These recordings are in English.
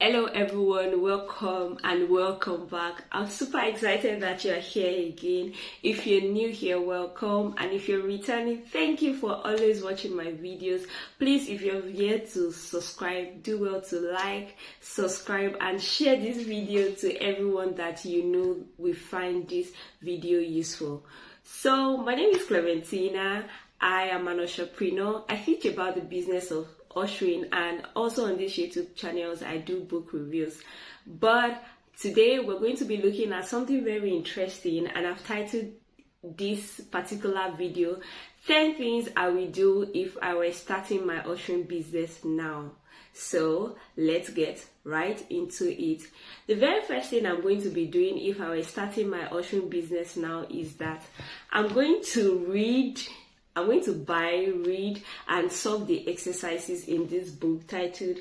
Hello everyone, welcome and welcome back. I'm super excited that you're here again. If you're new here, welcome, and if you're returning, thank you for always watching my videos. Please, if you're yet to subscribe, do well to like, subscribe and share this video to everyone that you know will find this video useful. So my name is Clementina. I am an entrepreneur. I teach about the business of ushering, and also on this YouTube channels I do book reviews. But today we're going to be looking at something very interesting, and I've titled this particular video 10 things I will do if I were starting my ushering business now. So let's get right into it. The very first thing I'm going to be doing if I were starting my ushering business now is that I'm going to buy, read, and solve the exercises in this book titled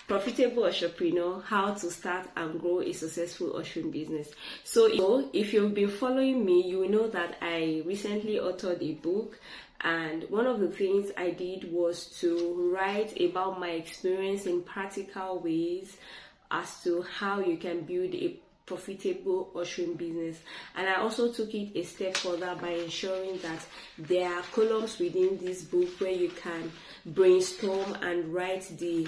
Profitable Usherpreneur: How to Start and Grow a Successful Ushering Business. So if you've been following me, you will know that I recently authored a book, and one of the things I did was to write about my experience in practical ways as to how you can build a profitable ushering business. And I also took it a step further by ensuring that there are columns within this book where you can brainstorm and write the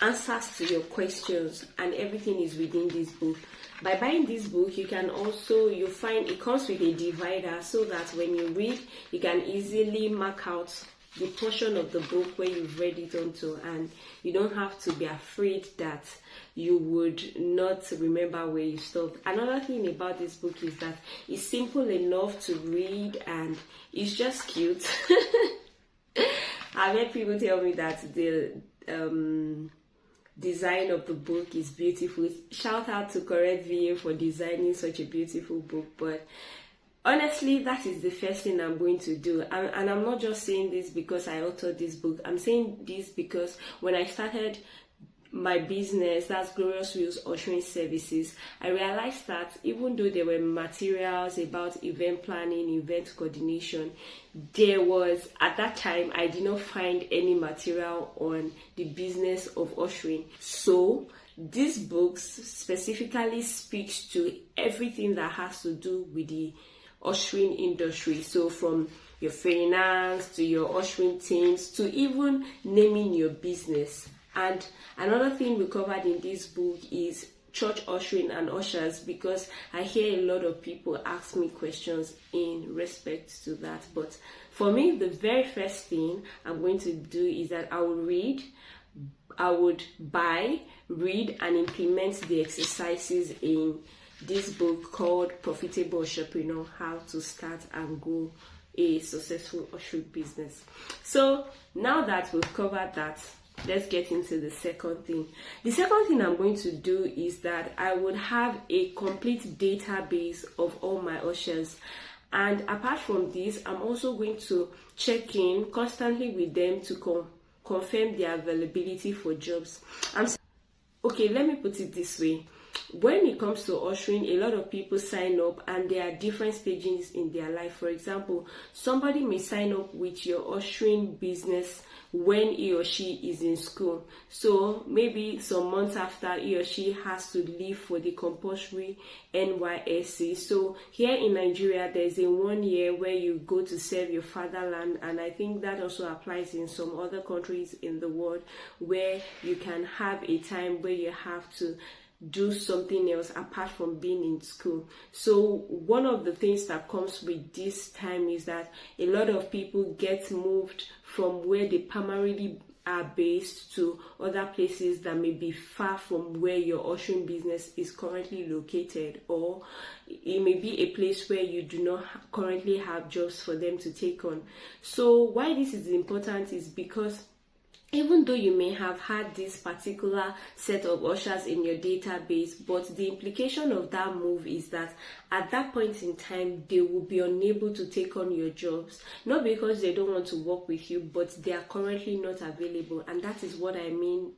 answers to your questions, and everything is within this book. By buying this book, you'll find it comes with a divider, so that when you read, you can easily mark out the portion of the book where you've read it onto, and you don't have to be afraid that you would not remember where you stopped. Another thing about this book is that it's simple enough to read and it's just cute. I've heard people tell me that the design of the book is beautiful. Shout out to Correct VA for designing such a beautiful book. But honestly, that is the first thing I'm going to do. And I'm not just saying this because I authored this book. I'm saying this because when I started my business, that's Gloriouswills Ushering Services, I realized that even though there were materials about event planning, event coordination, at that time, I did not find any material on the business of ushering. So this book specifically speaks to everything that has to do with the ushering industry. So from your finance to your ushering teams to even naming your business. And another thing we covered in this book is church ushering and ushers, because I hear a lot of people ask me questions in respect to that. But for me, the very first thing I'm going to do is that I would buy, read, and implement the exercises in this book called Profitable Usherpreneur: How to Start and Grow a Successful Ushering Business. So now that we've covered that, let's get into the second thing. The second thing I'm going to do is that I would have a complete database of all my ushers. And apart from this, I'm also going to check in constantly with them to confirm their availability for jobs. Okay, let me put it this way. When it comes to ushering, a lot of people sign up and there are different stages in their life. For example, somebody may sign up with your ushering business when he or she is in school. So maybe some months after, he or she has to leave for the compulsory NYSC. So here in Nigeria, there's a 1 year where you go to serve your fatherland, and I think that also applies in some other countries in the world, where you can have a time where you have to do something else apart from being in school. So one of the things that comes with this time is that a lot of people get moved from where they primarily are based to other places that may be far from where your ushering business is currently located, or it may be a place where you do not currently have jobs for them to take on. So why this is important is because even though you may have had this particular set of ushers in your database, but the implication of that move is that at that point in time, they will be unable to take on your jobs. Not because they don't want to work with you, but they are currently not available. And that is what I mean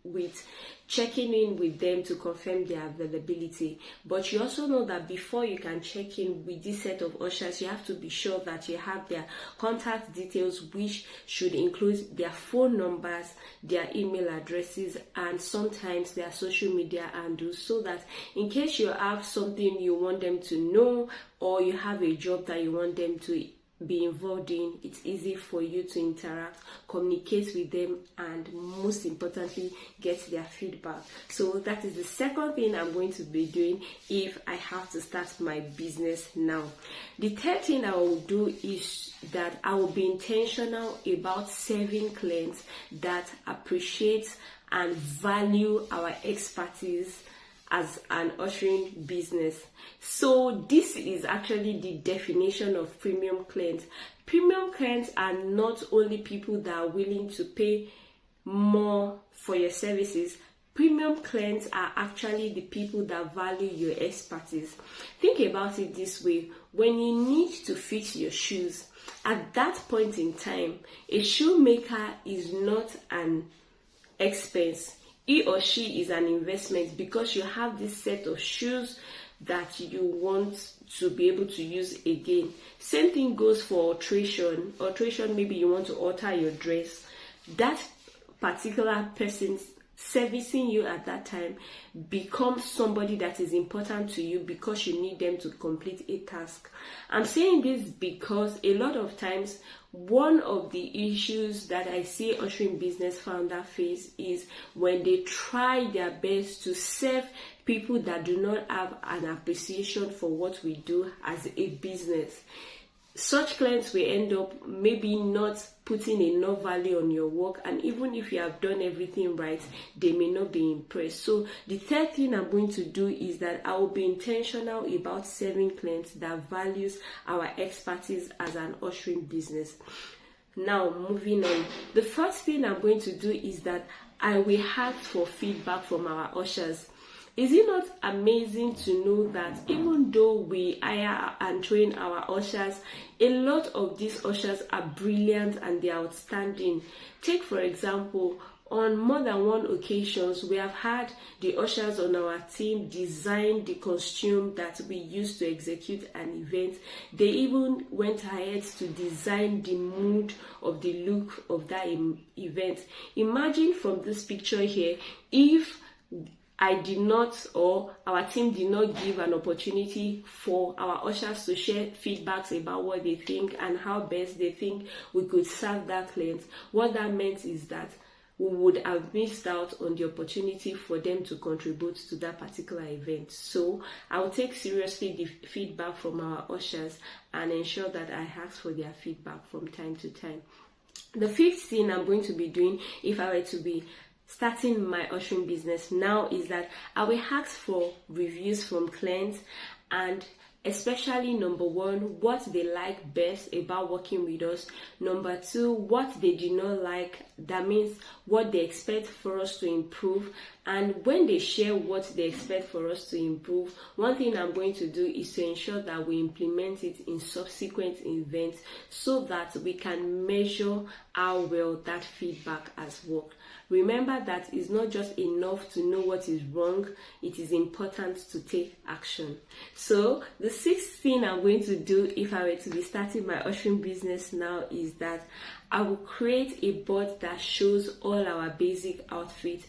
with checking in with them to confirm their availability. But you also know that before you can check in with this set of ushers, you have to be sure that you have their contact details, which should include their phone numbers, their email addresses, and sometimes their social media handles, so that in case you have something you want them to know, or you have a job that you want them to be involved in, it's easy for you to interact, communicate with them, and most importantly, get their feedback. So that is the second thing I'm going to be doing if I have to start my business now. The third thing I will do is that I will be intentional about serving clients that appreciate and value our expertise as an ushering business. So this is actually the definition of premium clients. Premium clients are not only people that are willing to pay more for your services. Premium clients are actually the people that value your expertise. Think about it this way: when you need to fix your shoes, at that point in time, a shoemaker is not an expense. He or she is an investment, because you have this set of shoes that you want to be able to use again. Same thing goes for alteration. Alteration, maybe you want to alter your dress. That particular person servicing you at that time becomes somebody that is important to you because you need them to complete a task. I'm saying this because a lot of times one of the issues that I see ushering business founders face is when they try their best to serve people that do not have an appreciation for what we do as a business. Such clients will end up maybe not putting enough value on your work, and even if you have done everything right, they may not be impressed. So the third thing I'm going to do is that I will be intentional about serving clients that values our expertise as an ushering business. Now, moving on. The first thing I'm going to do is that I will ask for feedback from our ushers. Is it not amazing to know that even though we hire and train our ushers, a lot of these ushers are brilliant and they are outstanding? Take, for example, on more than one occasions, we have had the ushers on our team design the costume that we use to execute an event. They even went ahead to design the mood of the look of that event. Imagine from this picture here, if I did not, or our team did not give an opportunity for our ushers to share feedbacks about what they think and how best they think we could serve that client, what that meant is that we would have missed out on the opportunity for them to contribute to that particular event. So I will take seriously the feedback from our ushers and ensure that I ask for their feedback from time to time. The fifth thing I'm going to be doing if I were to be starting my ushering business now is that I will ask for reviews from clients, and especially number one, what they like best about working with us. Number two, what they do not like. That means what they expect for us to improve. And when they share what they expect for us to improve, one thing I'm going to do is to ensure that we implement it in subsequent events so that we can measure how well that feedback has worked. Remember that it's not just enough to know what is wrong, it is important to take action. So the sixth thing I'm going to do if I were to be starting my ushering business now is that I will create a board that shows all our basic outfits.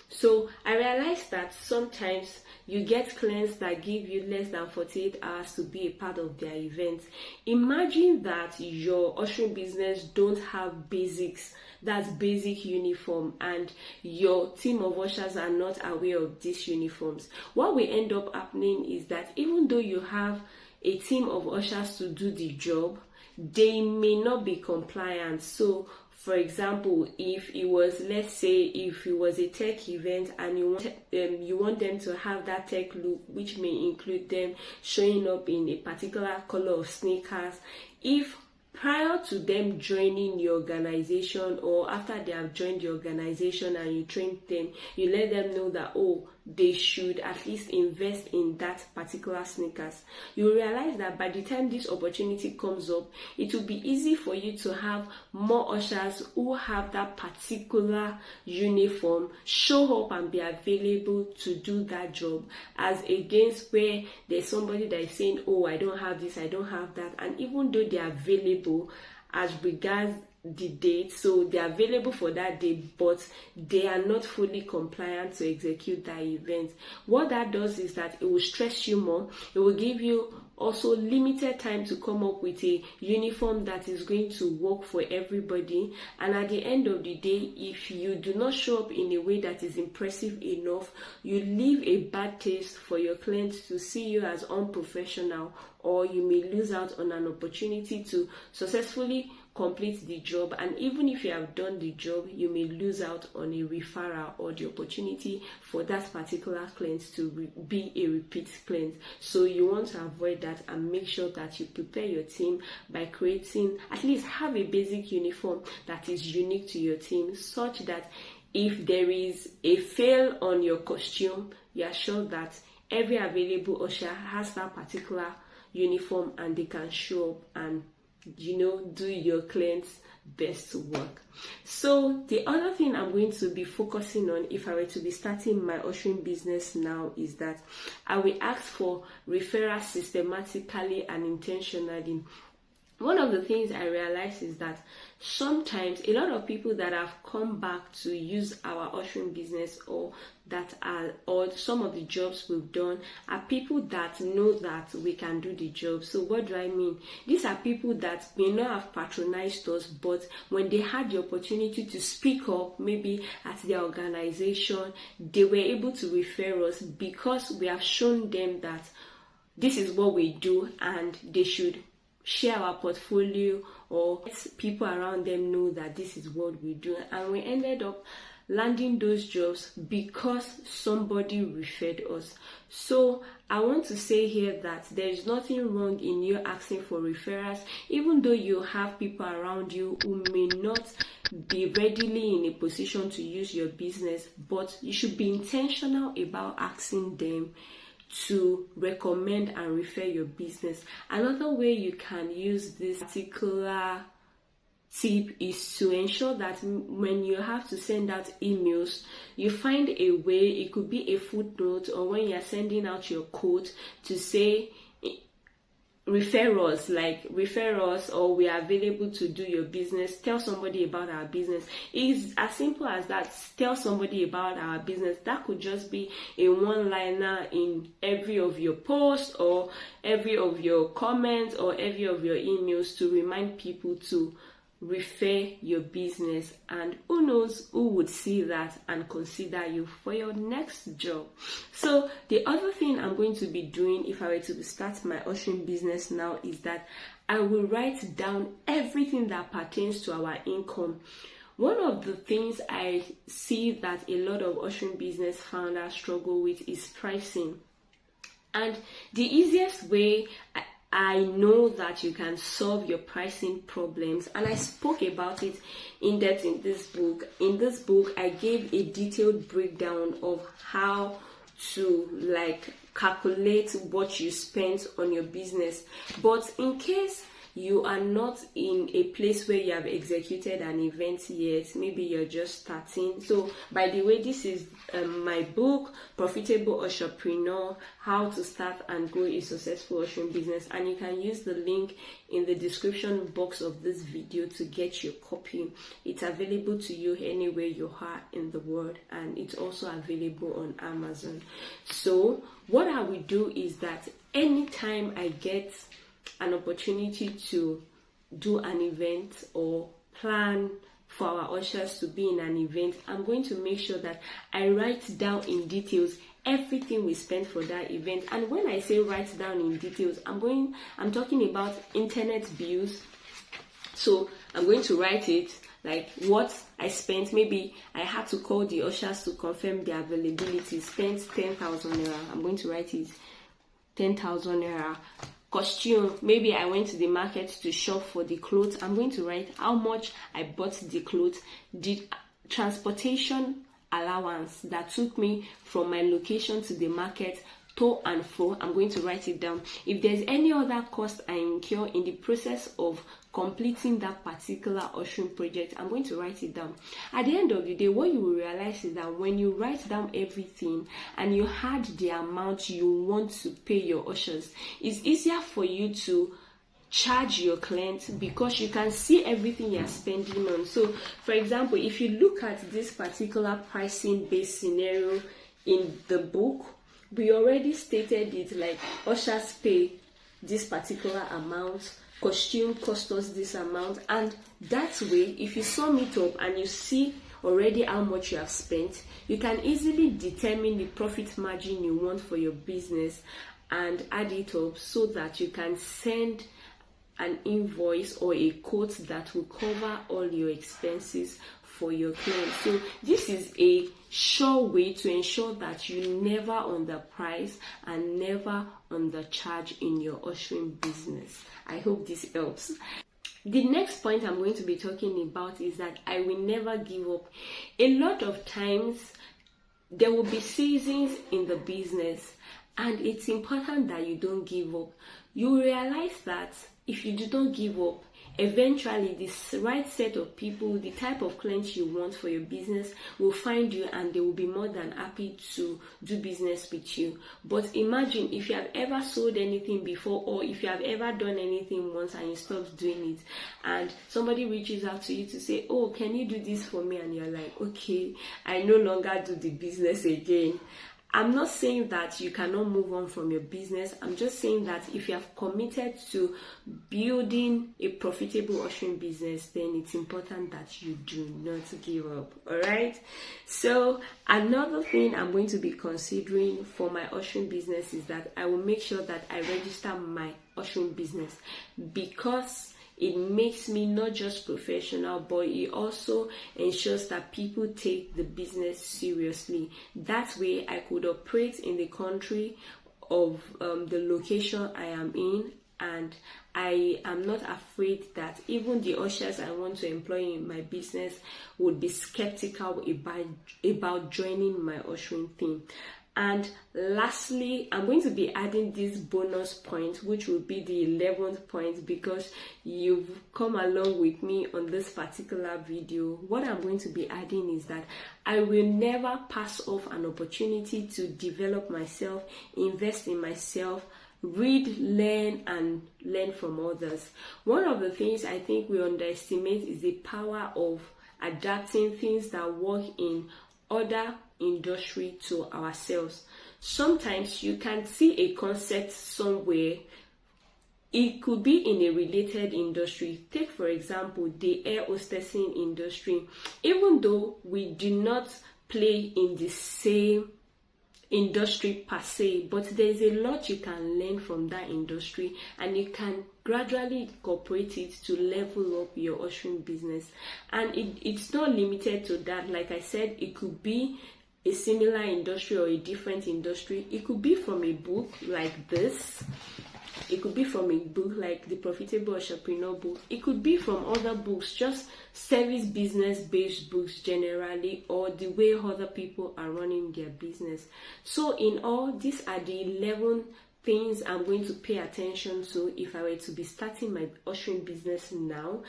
So I realized that sometimes you get clients that give you less than 48 hours to be a part of their event. Imagine that your ushering business don't have basics, that's basic uniform, and your team of ushers are not aware of these uniforms. What will end up happening is that even though you have a team of ushers to do the job, they may not be compliant. So for example, if it was, let's say, if it was a tech event and you want them to have that tech look, which may include them showing up in a particular color of sneakers, if prior to them joining your organization, or after they have joined the organization and you train them, you let them know that, oh, they should at least invest in that particular sneakers. You realize that by the time this opportunity comes up, it will be easy for you to have more ushers who have that particular uniform show up and be available to do that job, as against where there's somebody that is saying, oh, I don't have this, I don't have that, and even though they are available as regards the date, so they are available for that day, but they are not fully compliant to execute that event. What that does is that it will stress you more. It will give you also limited time to come up with a uniform that is going to work for everybody, and at the end of the day, if you do not show up in a way that is impressive enough, you leave a bad taste for your clients to see you as unprofessional, or you may lose out on an opportunity to successfully complete the job. And even if you have done the job, you may lose out on a referral or the opportunity for that particular client to be a repeat client. So you want to avoid that and make sure that you prepare your team by creating, at least have a basic uniform that is unique to your team, such that if there is a fail on your costume, you are sure that every available usher has that particular uniform and they can show up and do your clients' best work. So the other thing I'm going to be focusing on if I were to be starting my ushering business now is that I will ask for referrals systematically and intentionally. One of the things I realize is that sometimes a lot of people that have come back to use our ushering business, or some of the jobs we've done, are people that know that we can do the job. So what do I mean? These are people that may not have patronized us, but when they had the opportunity to speak up, maybe at their organization, they were able to refer us because we have shown them that this is what we do and they should share our portfolio, or let people around them know that this is what we do. And we ended up landing those jobs because somebody referred us. So I want to say here that there is nothing wrong in you asking for referrals, even though you have people around you who may not be readily in a position to use your business, but you should be intentional about asking them to recommend and refer your business. Another way you can use this particular tip is to ensure that when you have to send out emails, you find a way. It could be a footnote, or when you're sending out your quote, to say refer us, or we are available to do your business. Tell somebody about our business. It's as simple as that. Tell somebody about our business. That could just be a one-liner in every of your posts, or every of your comments, or every of your emails, to remind people to refer your business. And who knows who would see that and consider you for your next job. So the other thing I'm going to be doing if I were to start my ushering business now is that I will write down everything that pertains to our income. One of the things I see that a lot of ushering business founders struggle with is pricing. And the easiest way I know that you can solve your pricing problems, and I spoke about it in depth in this book. In this book, I gave a detailed breakdown of how to calculate what you spent on your business. But in case you are not in a place where you have executed an event yet, maybe you're just starting. So by the way, this is my book, Profitable Usherpreneur: How to Start and Grow a Successful Ushering Business, and you can use the link in the description box of this video to get your copy. It's available to you anywhere you are in the world, and it's also available on Amazon. So what I will do is that anytime I get an opportunity to do an event or plan for our ushers to be in an event, I'm going to make sure that I write down in details everything we spent for that event. And when I say write down in details, I'm talking about internet bills. So I'm going to write it, like what I spent. Maybe I had to call the ushers to confirm their availability. Spent 10,000 naira. I'm going to write it 10,000 naira. costume, maybe I went to the market to shop for the clothes. I'm going to write how much I bought the clothes, the transportation allowance that took me from my location to the market, to and fro. I'm going to write it down. If there's any other cost I incur in the process of completing that particular ushering project, I'm going to write it down. At the end of the day, what you will realize is that when you write down everything and you had the amount you want to pay your ushers, it's easier for you to charge your clients because you can see everything you're spending on. So for example, if you look at this particular pricing based scenario in the book, we already stated it like ushers pay this particular amount, costume cost us this amount, and that way if you sum it up and you see already how much you have spent, you can easily determine the profit margin you want for your business and add it up so that you can send an invoice or a quote that will cover all your expenses for your clients. So this is a sure way to ensure that you never underprice and never undercharge in your ushering business. I hope this helps. The next point I'm going to be talking about is that I will never give up. A lot of times there will be seasons in the business, and it's important that you don't give up. You realize that if you do not give up, eventually this right set of people, the type of clients you want for your business, will find you and they will be more than happy to do business with you. But imagine if you have ever sold anything before, or if you have ever done anything once and you stopped doing it, and somebody reaches out to you to say, oh, can you do this for me? And you're like, okay, I no longer do the business again. I'm not saying that you cannot move on from your business. I'm just saying that if you have committed to building a profitable ushering business, then it's important that you do not give up. All right. So another thing I'm going to be considering for my ushering business is that I will make sure that I register my ushering business, because it makes me not just professional, but it also ensures that people take the business seriously. That way I could operate in the country of the location I am in, and I am not afraid that even the ushers I want to employ in my business would be skeptical about joining my ushering team. And lastly, I'm going to be adding this bonus point, which will be the 11th point, because you've come along with me on this particular video. What I'm going to be adding is that I will never pass off an opportunity to develop myself, invest in myself, read, learn, and learn from others. One of the things I think we underestimate is the power of adapting things that work in other industry to ourselves. Sometimes you can see a concept somewhere. It could be in a related industry. Take for example the air hostessing industry. Even though we do not play in the same industry per se, but there's a lot you can learn from that industry, and you can gradually incorporate it to level up your ushering business. And it's not limited to that. Like I said, it could be a similar industry or a different industry. It could be from a book like this. It could be from a book like the Profitable Usherpreneur book. It could be from other books, just service business based books generally, or the way other people are running their business. So in all, these are the 11 things I'm going to pay attention to if I were to be starting my ushering business now.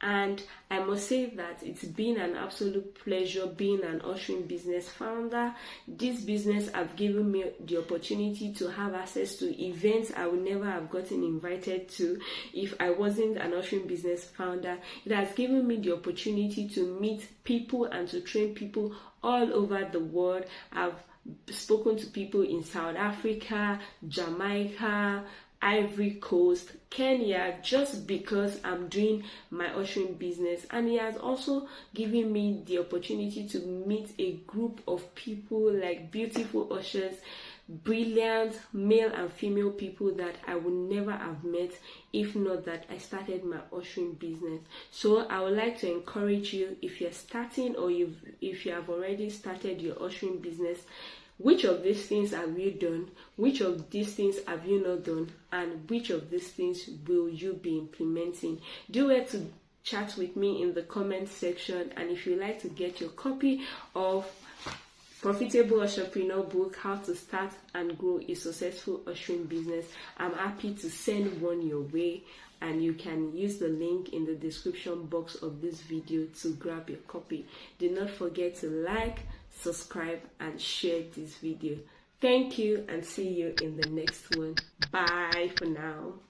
And I must say that it's been an absolute pleasure being an ushering business founder. This business has given me the opportunity to have access to events I would never have gotten invited to if I wasn't an ushering business founder. It has given me the opportunity to meet people and to train people all over the world. I've spoken to people in South Africa, Jamaica, Ivory Coast, Kenya, just because I'm doing my ushering business. And it has also given me the opportunity to meet a group of people, like beautiful ushers, brilliant male and female people that I would never have met if not that I started my ushering business. So I would like to encourage you, if you're starting or if you have already started your ushering business, which of these things have you done, which of these things have you not done, and which of these things will you be implementing. Do it to chat with me in the comment section. And if you like to get your copy of Profitable Usherpreneur book, How to Start and Grow a Successful Ushering Business, I'm happy to send one your way, and you can use the link in the description box of this video to grab your copy. Do not forget to like, subscribe, and share this video. Thank you, and see you in the next one. Bye for now.